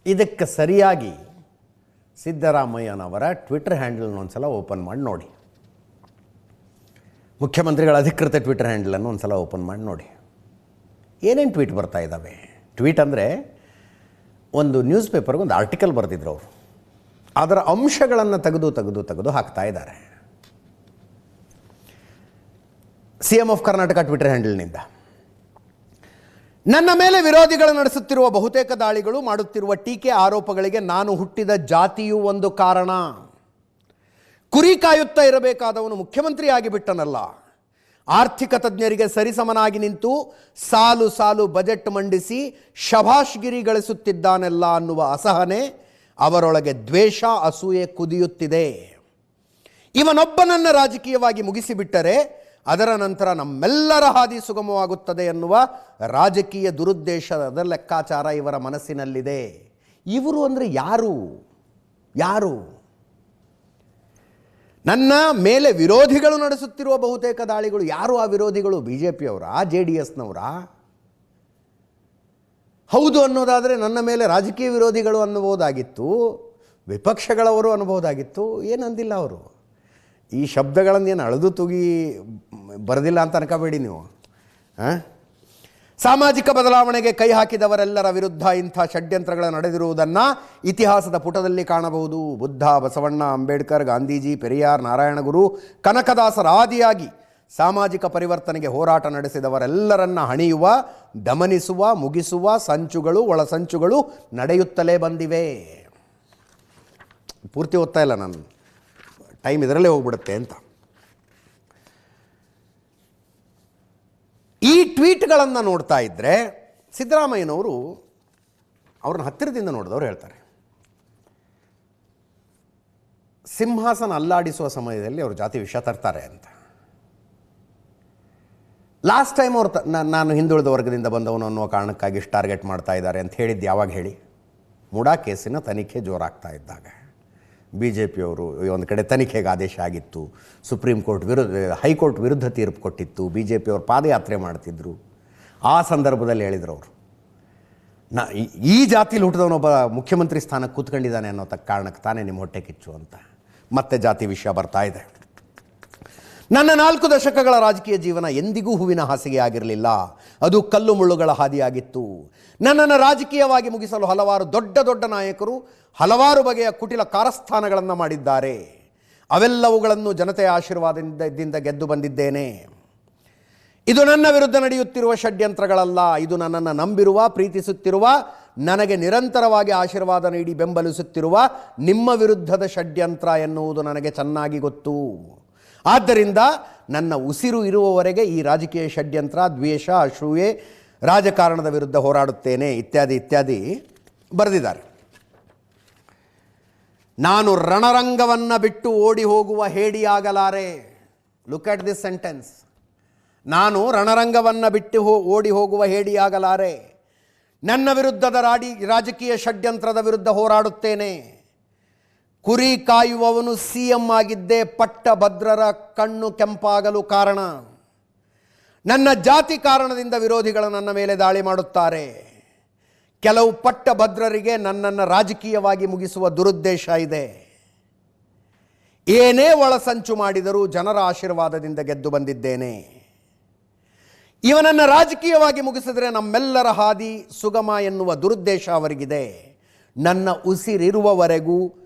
ಇದಕ್ಕೆ ಸರಿಯಾಗಿ ಸಿದ್ದರಾಮಯ್ಯನವರ ಟ್ವಿಟರ್ ಹ್ಯಾಂಡಲ್ನ ಒಂದು ಸಲ ಓಪನ್ ಮಾಡಿ ನೋಡಿ. ಮುಖ್ಯಮಂತ್ರಿಗಳ ಅಧಿಕೃತ ಟ್ವಿಟರ್ ಹ್ಯಾಂಡಲನ್ನು ಒಂದು ಸಲ ಓಪನ್ ಮಾಡಿ ನೋಡಿ. ಏನೇನು ಟ್ವೀಟ್ ಬರ್ತಾ ಇದ್ದಾವೆ. ಟ್ವೀಟ್ ಅಂದರೆ ಒಂದು ನ್ಯೂಸ್ ಪೇಪರ್ಗೆ ಒಂದು ಆರ್ಟಿಕಲ್ ಬರೆದಿದ್ರು ಅವರು, ಅದರ ಅಂಶಗಳನ್ನು ತೆಗೆದು ಹಾಕ್ತಾ ಇದ್ದಾರೆ. CM ಆಫ್ ಕರ್ನಾಟಕ ಟ್ವಿಟರ್ ಹ್ಯಾಂಡಲ್ನಿಂದ, ನನ್ನ ಮೇಲೆ ವಿರೋಧಿಗಳು ನಡೆಸುತ್ತಿರುವ ಬಹುತೇಕ ದಾಳಿಗಳು, ಮಾಡುತ್ತಿರುವ ಟೀಕೆ ಆರೋಪಗಳಿಗೆ ನಾನು ಹುಟ್ಟಿದ ಜಾತಿಯೂ ಒಂದು ಕಾರಣ. ಕುರಿ ಕಾಯುತ್ತಾ ಇರಬೇಕಾದವನು ಮುಖ್ಯಮಂತ್ರಿಯಾಗಿ ಬಿಟ್ಟನಲ್ಲ. ಆರ್ಥಿಕ ತಜ್ಞರಿಗೆ ಸರಿಸಮನಾಗಿ ನಿಂತು ಸಾಲು ಸಾಲು ಬಜೆಟ್ ಮಂಡಿಸಿ ಶಭಾಷ್ಗಿರಿ ಗಳಿಸುತ್ತಿದ್ದಾನೆಲ್ಲ ಅನ್ನುವ ಅಸಹನೆ ಅವರೊಳಗೆ ದ್ವೇಷ, ಅಸೂಯೆ ಕುದಿಯುತ್ತಿದೆ. ಇವನೊಬ್ಬನನ್ನು ರಾಜಕೀಯವಾಗಿ ಮುಗಿಸಿಬಿಟ್ಟರೆ ಅದರ ನಂತರ ನಮ್ಮೆಲ್ಲರ ಹಾದಿ ಸುಗಮವಾಗುತ್ತದೆ ಎನ್ನುವ ರಾಜಕೀಯ ದುರುದ್ದೇಶದ ಲೆಕ್ಕಾಚಾರ ಇವರ ಮನಸ್ಸಿನಲ್ಲಿದೆ. ಇವರು ಅಂದರೆ ಯಾರು? ನನ್ನ ಮೇಲೆ ವಿರೋಧಿಗಳು ನಡೆಸುತ್ತಿರುವ ಬಹುತೇಕ ದಾಳಿಗಳು, ಯಾರು ಆ ವಿರೋಧಿಗಳು? BJPಯವರ, JDSನವರ? ಹೌದು ಅನ್ನೋದಾದರೆ ನನ್ನ ಮೇಲೆ ರಾಜಕೀಯ ವಿರೋಧಿಗಳು ಅನ್ನಬಹುದಾಗಿತ್ತು, ವಿಪಕ್ಷಗಳವರು ಅನ್ನಬಹುದಾಗಿತ್ತು. ಏನಂದಿಲ್ಲ ಅವರು. ಈ ಶಬ್ದಗಳನ್ನೇನು ಅಳೆದು ತೂಗಿ ಬರೆದಿಲ್ಲ ಅಂತ ಅನ್ಕೋಬೇಡಿ ನೀವು. ಸಾಮಾಜಿಕ ಬದಲಾವಣೆಗೆ ಕೈ ಹಾಕಿದವರೆಲ್ಲರ ವಿರುದ್ಧ ಇಂಥ ಷಡ್ಯಂತ್ರಗಳು ನಡೆದಿರುವುದನ್ನು ಇತಿಹಾಸದ ಪುಟದಲ್ಲಿ ಕಾಣಬಹುದು. ಬುದ್ಧ, ಬಸವಣ್ಣ, ಅಂಬೇಡ್ಕರ್, ಗಾಂಧೀಜಿ, ಪೆರಿಯಾರ್, ನಾರಾಯಣಗುರು, ಕನಕದಾಸರ ಆದಿಯಾಗಿ ಸಾಮಾಜಿಕ ಪರಿವರ್ತನೆಗೆ ಹೋರಾಟ ನಡೆಸಿದವರೆಲ್ಲರನ್ನ ಹಣಿಯುವ, ದಮನಿಸುವ, ಮುಗಿಸುವ ಸಂಚುಗಳು, ಒಳಸಂಚುಗಳು ನಡೆಯುತ್ತಲೇ ಬಂದಿವೆ. ಪೂರ್ತಿ ಓದ್ತಾ ಇಲ್ಲ ನಾನು, ಟೈಮ್ ಇದರಲ್ಲೇ ಹೋಗ್ಬಿಡುತ್ತೆ ಅಂತ. ಈ ಟ್ವೀಟ್ಗಳನ್ನು ನೋಡ್ತಾ ಇದ್ದರೆ ಸಿದ್ದರಾಮಯ್ಯನವರು ಅವ್ರನ್ನ ಹತ್ತಿರದಿಂದ ನೋಡಿದವರು ಹೇಳ್ತಾರೆ, ಸಿಂಹಾಸನ ಅಲ್ಲಾಡಿಸುವ ಸಮಯದಲ್ಲಿ ಅವರು ಜಾತಿ ವಿಷಯ ತರ್ತಾರೆ ಅಂತ. ಲಾಸ್ಟ್ ಟೈಮ್ ಅವರು ನಾನು ಹಿಂದುಳಿದ ವರ್ಗದಿಂದ ಬಂದವನು ಅನ್ನುವ ಕಾರಣಕ್ಕಾಗಿ ಇಷ್ಟು ಟಾರ್ಗೆಟ್ ಮಾಡ್ತಾ ಇದ್ದಾರೆ ಅಂತ ಹೇಳಿದ್ದು ಯಾವಾಗ ಹೇಳಿ? ಮುಡಾ ಕೇಸಿನ ತನಿಖೆ ಜೋರಾಗ್ತಾ ಇದ್ದಾಗ BJPಯವರು ಒಂದು ಕಡೆ ತನಿಖೆಗೆ ಆದೇಶ ಆಗಿತ್ತು, ಸುಪ್ರೀಂ ಕೋರ್ಟ್ ಹೈಕೋರ್ಟ್ ವಿರುದ್ಧ ತೀರ್ಪು ಕೊಟ್ಟಿತ್ತು, BJPಯವರು ಪಾದಯಾತ್ರೆ ಮಾಡ್ತಿದ್ರು. ಆ ಸಂದರ್ಭದಲ್ಲಿ ಹೇಳಿದರು ಅವರು, ಈ ಜಾತಿಲಿ ಹುಟ್ಟಿದವನೊಬ್ಬ ಮುಖ್ಯಮಂತ್ರಿ ಸ್ಥಾನಕ್ಕೆ ಕೂತ್ಕೊಂಡಿದ್ದಾನೆ ಅನ್ನೋ ಕಾರಣಕ್ಕೆ ತಾನೇ ನಿಮ್ಮ ಹೊಟ್ಟೆ ಕಿಚ್ಚು ಅಂತ. ಮತ್ತೆ ಜಾತಿ ವಿಷಯ ಬರ್ತಾ ಇದೆ. ನನ್ನ 4 ದಶಕಗಳ ರಾಜಕೀಯ ಜೀವನ ಎಂದಿಗೂ ಹೂವಿನ ಹಾಸಿಗೆ ಆಗಿರಲಿಲ್ಲ, ಅದು ಕಲ್ಲು ಮುಳ್ಳುಗಳ ಹಾದಿಯಾಗಿತ್ತು. ನನ್ನನ್ನು ರಾಜಕೀಯವಾಗಿ ಮುಗಿಸಲು ಹಲವಾರು ದೊಡ್ಡ ನಾಯಕರು ಹಲವಾರು ಬಗೆಯ ಕುಟಿಲ ಕಾರಸ್ಥಾನಗಳನ್ನು ಮಾಡಿದ್ದಾರೆ. ಅವೆಲ್ಲವುಗಳನ್ನು ಜನತೆಯ ಆಶೀರ್ವಾದದಿಂದ ಗೆದ್ದು ಬಂದಿದ್ದೇನೆ. ಇದು ನನ್ನ ವಿರುದ್ಧ ನಡೆಯುತ್ತಿರುವ ಷಡ್ಯಂತ್ರಗಳಲ್ಲ, ಇದು ನನ್ನನ್ನು ನಂಬಿರುವ, ಪ್ರೀತಿಸುತ್ತಿರುವ, ನನಗೆ ನಿರಂತರವಾಗಿ ಆಶೀರ್ವಾದ ನೀಡಿ ಬೆಂಬಲಿಸುತ್ತಿರುವ ನಿಮ್ಮ ವಿರುದ್ಧದ ಷಡ್ಯಂತ್ರ ಎನ್ನುವುದು ನನಗೆ ಚೆನ್ನಾಗಿ ಗೊತ್ತು. ಆದ್ದರಿಂದ ನನ್ನ ಉಸಿರು ಇರುವವರೆಗೆ ಈ ರಾಜಕೀಯ ಷಡ್ಯಂತ್ರ, ದ್ವೇಷ, ಅಸೂಯೆ, ರಾಜಕಾರಣದ ವಿರುದ್ಧ ಹೋರಾಡುತ್ತೇನೆ ಇತ್ಯಾದಿ ಬರೆದಿದ್ದಾರೆ. ನಾನು ರಣರಂಗವನ್ನು ಬಿಟ್ಟು ಓಡಿ ಹೋಗುವ ಹೇಡಿಯಾಗಲಾರೆ. Look at this sentence. ನಾನು ರಣರಂಗವನ್ನು ಬಿಟ್ಟು ಓಡಿ ಹೋಗುವ ಹೇಡಿಯಾಗಲಾರೆ. ನನ್ನ ವಿರುದ್ಧದ ರಾಜಕೀಯ ಷಡ್ಯಂತ್ರದ ವಿರುದ್ಧ ಹೋರಾಡುತ್ತೇನೆ. ಕುರಿ ಕಾಯುವವನು CM ಆಗಿದ್ದೇ ಪಟ್ಟಭದ್ರರ ಕಣ್ಣು ಕೆಂಪಾಗಲು ಕಾರಣ. ನನ್ನ ಜಾತಿ ಕಾರಣದಿಂದ ವಿರೋಧಿಗಳು ನನ್ನ ಮೇಲೆ ದಾಳಿ ಮಾಡುತ್ತಾರೆ. ಕೆಲವು ಪಟ್ಟಭದ್ರರಿಗೆ ನನ್ನನ್ನು ರಾಜಕೀಯವಾಗಿ ಮುಗಿಸುವ ದುರುದ್ದೇಶ ಇದೆ. ಏನೇ ಒಳಸಂಚು ಮಾಡಿದರೂ ಜನರ ಆಶೀರ್ವಾದದಿಂದ ಗೆದ್ದು ಬಂದಿದ್ದೇನೆ. ಇವನನ್ನು ರಾಜಕೀಯವಾಗಿ ಮುಗಿಸಿದರೆ ನಮ್ಮೆಲ್ಲರ ಹಾದಿ ಸುಗಮ ಎನ್ನುವ ದುರುದ್ದೇಶ ಅವರಿಗಿದೆ. ನನ್ನ ಉಸಿರಿರುವವರೆಗೂ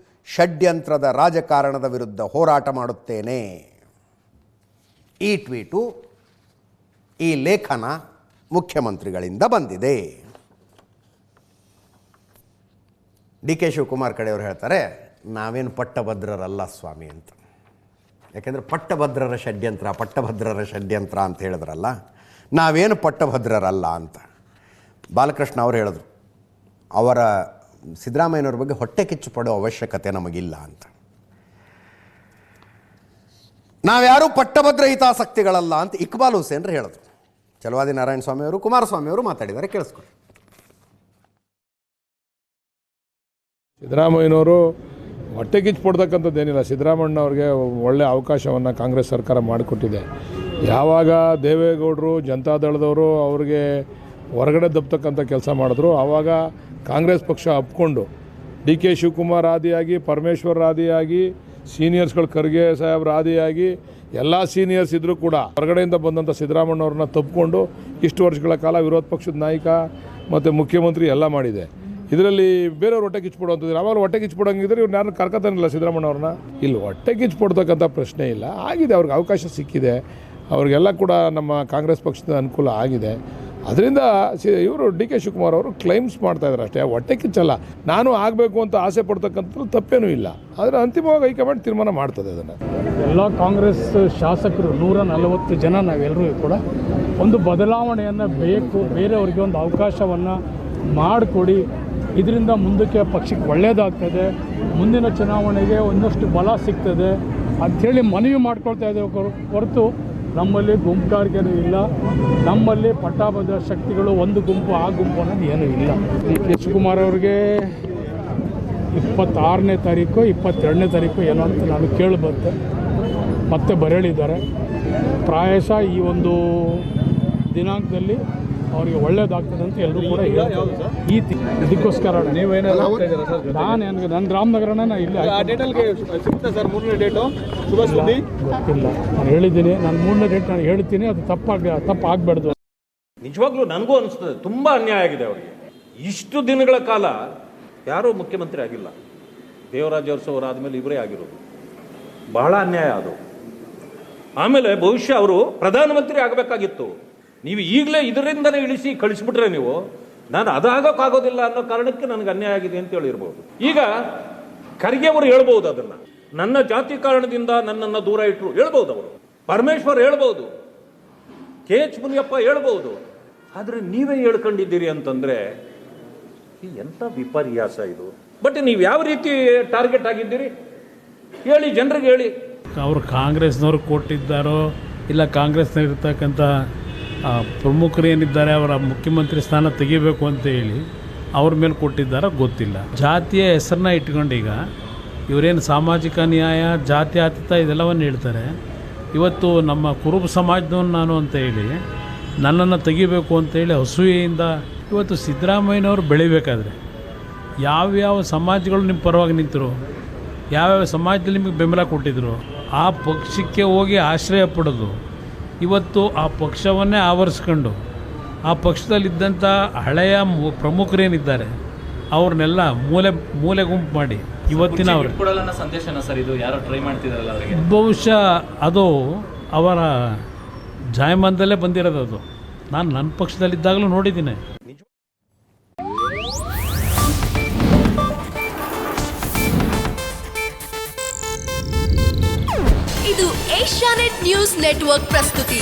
ಷಡ್ಯಂತ್ರದ ರಾಜಕಾರಣದ ವಿರುದ್ಧ ಹೋರಾಟ ಮಾಡುತ್ತೇನೆ. ಈ ಟ್ವೀಟು, ಈ ಲೇಖನ ಮುಖ್ಯಮಂತ್ರಿಗಳಿಂದ ಬಂದಿದೆ. DK ಶಿವಕುಮಾರ್ ಕಡೆಯವರು ಹೇಳ್ತಾರೆ, ನಾವೇನು ಪಟ್ಟಭದ್ರರಲ್ಲ ಸ್ವಾಮಿ ಅಂತ. ಯಾಕೆಂದರೆ ಪಟ್ಟಭದ್ರರ ಷಡ್ಯಂತ್ರ ಅಂತ ಹೇಳಿದ್ರಲ್ಲ, ನಾವೇನು ಪಟ್ಟಭದ್ರರಲ್ಲ ಅಂತ. ಬಾಲಕೃಷ್ಣ ಅವರು ಹೇಳಿದ್ರು, ಅವರ ಸಿದ್ದರಾಮಯ್ಯನವ್ರ ಬಗ್ಗೆ ಹೊಟ್ಟೆ ಕಿಚ್ಚು ಪಡೋ ಅವಶ್ಯಕತೆ ನಮಗಿಲ್ಲ ಅಂತ. ನಾವ್ಯಾರೂ ಪಟ್ಟಭದ್ರ ಹಿತಾಸಕ್ತಿಗಳಲ್ಲ ಅಂತ ಇಕ್ಬಾಲ್ ಹುಸೇನ್ರು ಹೇಳಿದ್ರು. ಚಲವಾದಿ ನಾರಾಯಣ ಸ್ವಾಮಿಯವರು, ಕುಮಾರಸ್ವಾಮಿಯವರು ಮಾತಾಡಿದ್ದಾರೆ, ಕೇಳಿಸ್ಕೊಳ್ಳಿ. ಸಿದ್ದರಾಮಯ್ಯನವರು ಹೊಟ್ಟೆ ಕಿಚ್ಚು ಪಡ್ತಕ್ಕಂಥದ್ದೇನಿಲ್ಲ. ಸಿದ್ದರಾಮಯ್ಯನವ್ರಿಗೆ ಒಳ್ಳೆ ಅವಕಾಶವನ್ನು ಕಾಂಗ್ರೆಸ್ ಸರ್ಕಾರ ಮಾಡಿಕೊಟ್ಟಿದೆ. ಯಾವಾಗ ದೇವೇಗೌಡರು ಜನತಾದಳದವರು ಅವ್ರಿಗೆ ಹೊರಗಡೆ ದಬ್ತಕ್ಕಂಥ ಕೆಲಸ ಮಾಡಿದ್ರು, ಆವಾಗ ಕಾಂಗ್ರೆಸ್ ಪಕ್ಷ ಒಪ್ಕೊಂಡು ಡಿ ಕೆ ಶಿವಕುಮಾರ್ ಆದಿಯಾಗಿ, ಪರಮೇಶ್ವರ್ ಆದಿಯಾಗಿ, ಸೀನಿಯರ್ಸ್ಗಳು ಖರ್ಗೆ ಸಾಹೇಬ್ರ ಆದಿಯಾಗಿ ಎಲ್ಲ ಸೀನಿಯರ್ಸ್ ಇದ್ದರೂ ಕೂಡ ಹೊರಗಡೆಯಿಂದ ಬಂದಂಥ ಸಿದ್ದರಾಮಣ್ಣವ್ರನ್ನ ತಪ್ಪಿಕೊಂಡು ಇಷ್ಟು ವರ್ಷಗಳ ಕಾಲ ವಿರೋಧ ಪಕ್ಷದ ನಾಯಕ ಮತ್ತು ಮುಖ್ಯಮಂತ್ರಿ ಎಲ್ಲ ಮಾಡಿದೆ. ಇದರಲ್ಲಿ ಬೇರೆಯವ್ರು ಹೊಟ್ಟೆ ಕಿಚ್ಚಿಬಿಡುವಂಥದ್ದು, ಯಾವಾಗ ಹೊಟ್ಟೆ ಕಿಚ್ಚಿಬಿಡೋಂಗಿದ್ರೆ ಇವ್ರು ಯಾರನ್ನ ಕರ್ಕೊತಾನಿಲ್ಲ ಸಿದ್ದರಾಮಣ್ಣವ್ರನ್ನ. ಇಲ್ಲಿ ಹೊಟ್ಟೆ ಕಿಚ್ಚಿಬಿಡ್ತಕ್ಕಂಥ ಪ್ರಶ್ನೆ ಇಲ್ಲ, ಆಗಿದೆ, ಅವ್ರಿಗೆ ಅವಕಾಶ ಸಿಕ್ಕಿದೆ, ಅವ್ರಿಗೆಲ್ಲ ಕೂಡ ನಮ್ಮ ಕಾಂಗ್ರೆಸ್ ಪಕ್ಷದ ಅನುಕೂಲ ಆಗಿದೆ. ಅದರಿಂದ ಇವರು ಡಿ ಕೆ ಶಿವಕುಮಾರ್ ಅವರು ಕ್ಲೈಮ್ಸ್ ಮಾಡ್ತಾಯಿದ್ದಾರೆ ಅಷ್ಟೇ, ಹೊಟ್ಟೆ ಕಿಚ್ಚಲ್ಲ. ನಾನು ಆಗಬೇಕು ಅಂತ ಆಸೆ ಪಡ್ತಕ್ಕಂಥದ್ದು ತಪ್ಪೇನೂ ಇಲ್ಲ, ಆದರೆ ಅಂತಿಮವಾಗಿ ಹೈಕಮಾಂಡ್ ತೀರ್ಮಾನ ಮಾಡ್ತದೆ ಅದನ್ನು. ಎಲ್ಲ ಕಾಂಗ್ರೆಸ್ ಶಾಸಕರು 140 ಜನ ನಾವೆಲ್ಲರೂ ಕೂಡ ಒಂದು ಬದಲಾವಣೆಯನ್ನು ಬೇಕು, ಬೇರೆಯವ್ರಿಗೆ ಒಂದು ಅವಕಾಶವನ್ನು ಮಾಡಿಕೊಡಿ, ಇದರಿಂದ ಮುಂದಕ್ಕೆ ಪಕ್ಷಕ್ಕೆ ಒಳ್ಳೆಯದಾಗ್ತದೆ, ಮುಂದಿನ ಚುನಾವಣೆಗೆ ಒಂದಷ್ಟು ಬಲ ಸಿಗ್ತದೆ ಅಂಥೇಳಿ ಮನವಿ ಮಾಡ್ಕೊಳ್ತಾ ಇದ್ದೇವೆ ಹೊರತು ನಮ್ಮಲ್ಲಿ ಗುಂಪುಗಾರಿಕೆನೂ ಇಲ್ಲ, ನಮ್ಮಲ್ಲಿ ಪಟ್ಟಾಬದ್ಧ ಶಕ್ತಿಗಳು ಒಂದು ಗುಂಪು ಆ ಗುಂಪು ಅನ್ನೋದು ಏನೂ ಇಲ್ಲ. ಡಿ ಕೆ ಶಿವಕುಮಾರ್ ಅವ್ರಿಗೆ 26ನೇ ತಾರೀಕು 22ನೇ ತಾರೀಕು ಏನೋ ಅಂತ ನಾನು ಕೇಳಿಬಂತೆ, ಮತ್ತೆ ಬರೆಯಲಿದ್ದಾರೆ. ಪ್ರಾಯಶಃ ಈ ಒಂದು ದಿನಾಂಕದಲ್ಲಿ ಅವರಿಗೆ ಒಳ್ಳೇದಾಗ್ತದೆ ಅಂತ ಎಲ್ಲರೂ ಕೂಡ ಇದಕ್ಕೋಸ್ಕರ ನನ್ನ ರಾಮನಗರನ ಇಲ್ಲಿ ಗೊತ್ತಿಲ್ಲ, ನಾನು ಹೇಳಿದ್ದೀನಿ, ನಾನು 3ನೇ ಡೇಟ್ ನಾನು ಹೇಳ್ತೀನಿ, ಅದು ತಪ್ಪಾಗಬಾರ್ದು. ನಿಜವಾಗ್ಲೂ ನನಗೂ ಅನಿಸ್ತದೆ ತುಂಬ ಅನ್ಯಾಯ ಆಗಿದೆ ಅವರಿಗೆ. ಇಷ್ಟು ದಿನಗಳ ಕಾಲ ಯಾರೂ ಮುಖ್ಯಮಂತ್ರಿ ಆಗಿಲ್ಲ, ದೇವರಾಜ ಅರಸು ಅವರಾದಮೇಲೆ ಇವರೇ ಆಗಿರೋದು. ಬಹಳ ಅನ್ಯಾಯ ಅದು. ಆಮೇಲೆ ಬಹುಶಃ ಅವರು ಪ್ರಧಾನಮಂತ್ರಿ ಆಗಬೇಕಾಗಿತ್ತು. ನೀವು ಈಗಲೇ ಇದರಿಂದನೇ ಇಳಿಸಿ ಕಳಿಸ್ಬಿಟ್ರೆ ನೀವು, ನಾನು ಅದಾಗೋಕ್ಕಾಗೋದಿಲ್ಲ ಅನ್ನೋ ಕಾರಣಕ್ಕೆ ನನಗೆ ಅನ್ಯಾಯ ಆಗಿದೆ ಅಂತ ಹೇಳಿರ್ಬೋದು. ಈಗ ಖರ್ಗೆ ಅವರು ಹೇಳ್ಬೋದು ಅದನ್ನು, ನನ್ನ ಜಾತಿ ಕಾರಣದಿಂದ ನನ್ನನ್ನು ದೂರ ಇಟ್ಟರು ಹೇಳ್ಬೋದು ಅವರು, ಪರಮೇಶ್ವರ್ ಹೇಳ್ಬೋದು, ಕೆ ಎಚ್ ಮುನಿಯಪ್ಪ ಹೇಳ್ಬೋದು. ಆದರೆ ನೀವೇ ಹೇಳ್ಕೊಂಡಿದ್ದೀರಿ ಅಂತಂದರೆ ಎಂಥ ವಿಪರ್ಯಾಸ ಇದು. ಬಟ್ ನೀವು ಯಾವ ರೀತಿ ಟಾರ್ಗೆಟ್ ಆಗಿದ್ದೀರಿ ಹೇಳಿ, ಜನರಿಗೆ ಹೇಳಿ. ಅವರು ಕಾಂಗ್ರೆಸ್ನವ್ರು ಕೊಟ್ಟಿದ್ದಾರೋ ಇಲ್ಲ ಕಾಂಗ್ರೆಸ್ನಲ್ಲಿರ್ತಕ್ಕಂಥ ಪ್ರಮುಖರು ಏನಿದ್ದಾರೆ ಅವರ ಮುಖ್ಯಮಂತ್ರಿ ಸ್ಥಾನ ತೆಗಿಬೇಕು ಅಂತ ಹೇಳಿ ಅವ್ರ ಮೇಲೆ ಕೊಟ್ಟಿದ್ದಾರೋ ಗೊತ್ತಿಲ್ಲ. ಜಾತಿಯ ಹೆಸರನ್ನ ಇಟ್ಕೊಂಡೀಗ ಇವರೇನು ಸಾಮಾಜಿಕ ನ್ಯಾಯ, ಜಾತ್ಯತೀತ ಇದೆಲ್ಲವನ್ನು ಹೇಳ್ತಾರೆ. ಇವತ್ತು ನಮ್ಮ ಕುರುಬ ಸಮಾಜದವನು ನಾನು ಅಂತ ಹೇಳಿ ನನ್ನನ್ನು ತೆಗಿಬೇಕು ಅಂತೇಳಿ ಅಸೂಯೆಯಿಂದ ಇವತ್ತು ಸಿದ್ದರಾಮಯ್ಯನವರು ಬೆಳಿಬೇಕಾದ್ರೆ ಯಾವ್ಯಾವ ಸಮಾಜಗಳು ನಿಮ್ಮ ಪರವಾಗಿ ನಿಂತರು, ಯಾವ್ಯಾವ ಸಮಾಜದಲ್ಲಿ ನಿಮಗೆ ಬೆಂಬಲ ಕೊಟ್ಟಿದ್ರು, ಆ ಪಕ್ಷಕ್ಕೆ ಹೋಗಿ ಆಶ್ರಯ ಪಡೋದು, ಇವತ್ತು ಆ ಪಕ್ಷವನ್ನೇ ಆವರಿಸ್ಕೊಂಡು ಆ ಪಕ್ಷದಲ್ಲಿದ್ದಂಥ ಹಳೆಯ ಪ್ರಮುಖರೇನಿದ್ದಾರೆ ಅವ್ರನ್ನೆಲ್ಲ ಮೂಲೆ ಗುಂಪು ಮಾಡಿ ಇವತ್ತಿನ ಅವರು ಸಂದೇಶನ ಸರ್ ಇದು ಯಾರೋ ಟ್ರೈ ಮಾಡ್ತಿದಾರಲ್ಲ ಅವರಿಗೆ ಬಹುಶಃ ಅದು ಅವರ ಜಾಯಮಾನದಲ್ಲೇ ಬಂದಿರೋದು. ಅದು ನಾನು ನನ್ನ ಪಕ್ಷದಲ್ಲಿದ್ದಾಗಲೂ ನೋಡಿದ್ದೀನಿ. ಇದು ಏಷ್ಯಾನೆಟ್ ನ್ಯೂಸ್ ನೆಟ್ವರ್ಕ್ ಪ್ರಸ್ತುತಿ.